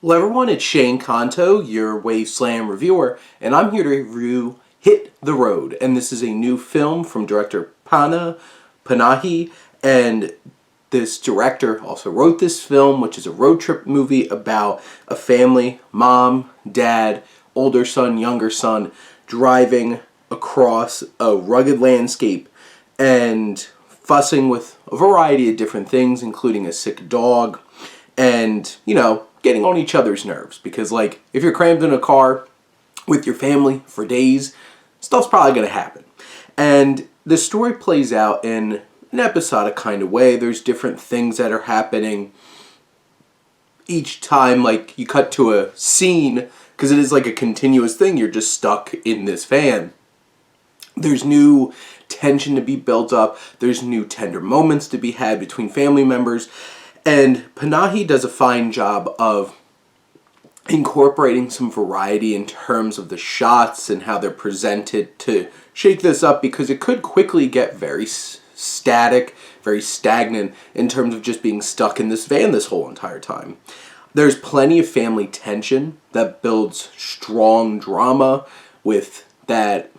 Hello everyone, it's Shane Kanto, your Wasteland reviewer, and I'm here to review Hit the Road. And this is a new film from director Panah, Panahi, and this director also wrote this film, which is a road trip movie about a family, mom, dad, older son, younger son, driving across a rugged landscape and fussing with a variety of different things, including a sick dog, and, getting on each other's nerves. Because, if you're crammed in a car with your family for days, stuff's probably going to happen. And the story plays out in an episodic kind of way. There's different things that are happening each time, you cut to a scene, because it is like a continuous thing. You're just stuck in this van. There's new tension to be built up. There's new tender moments to be had between family members. And Panahi does a fine job of incorporating some variety in terms of the shots and how they're presented to shake this up, because it could quickly get very static, very stagnant in terms of just being stuck in this van this whole entire time. There's plenty of family tension that builds strong drama with that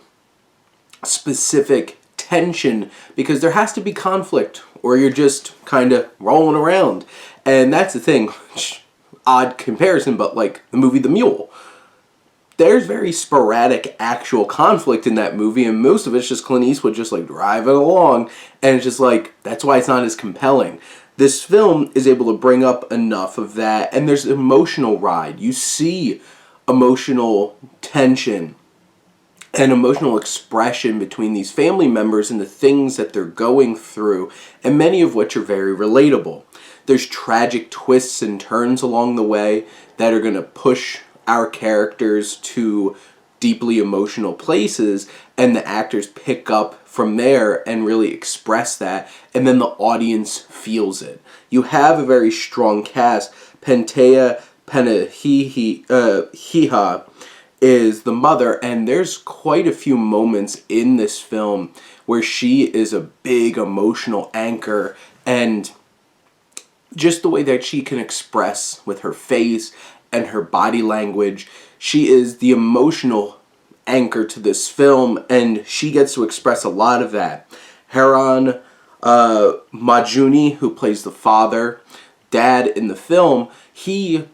specific tension, because there has to be conflict or you're just kind of rolling around. And that's the thing, odd comparison, but like the movie The Mule. There's very sporadic actual conflict in that movie, and most of it's just Clint Eastwood just driving along, and it's just that's why it's not as compelling. This film is able to bring up enough of that, and there's an emotional ride. You see emotional tension and emotional expression between these family members and the things that they're going through, and many of which are very relatable. There's tragic twists and turns along the way that are going to push our characters to deeply emotional places, and the actors pick up from there and really express that, and then the audience feels it. You have a very strong cast. Pantea, Panahiha is the mother, and there's quite a few moments in this film where she is a big emotional anchor, and just the way that she can express with her face and her body language, she is the emotional anchor to this film, and she gets to express a lot of that. Hasan, Majuni, who plays the dad in the film, he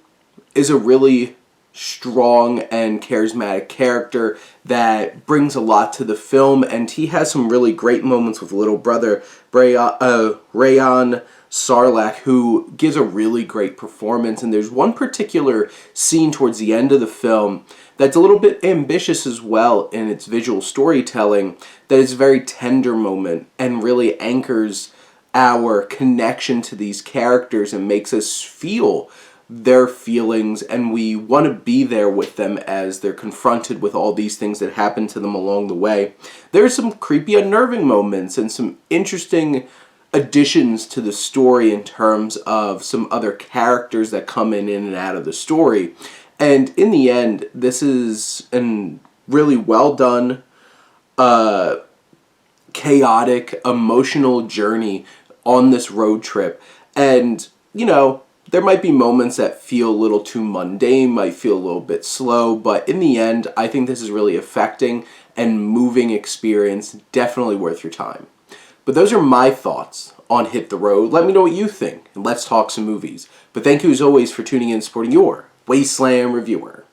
is a really strong and charismatic character that brings a lot to the film, and he has some really great moments with little brother Rayan, Sarlak, who gives a really great performance. And there's one particular scene towards the end of the film that's a little bit ambitious as well in its visual storytelling, that is a very tender moment and really anchors our connection to these characters and makes us feel their feelings, and we want to be there with them as they're confronted with all these things that happen to them along the way. There's some creepy, unnerving moments and some interesting additions to the story in terms of some other characters that come in and out of the story. And in the end, this is a really well done, chaotic, emotional journey on this road trip. And, there might be moments that feel a little too mundane, might feel a little bit slow, but in the end, I think this is really affecting and moving experience, definitely worth your time. But those are my thoughts on Hit the Road. Let me know what you think, and let's talk some movies. But thank you as always for tuning in and supporting your Wasteland reviewer.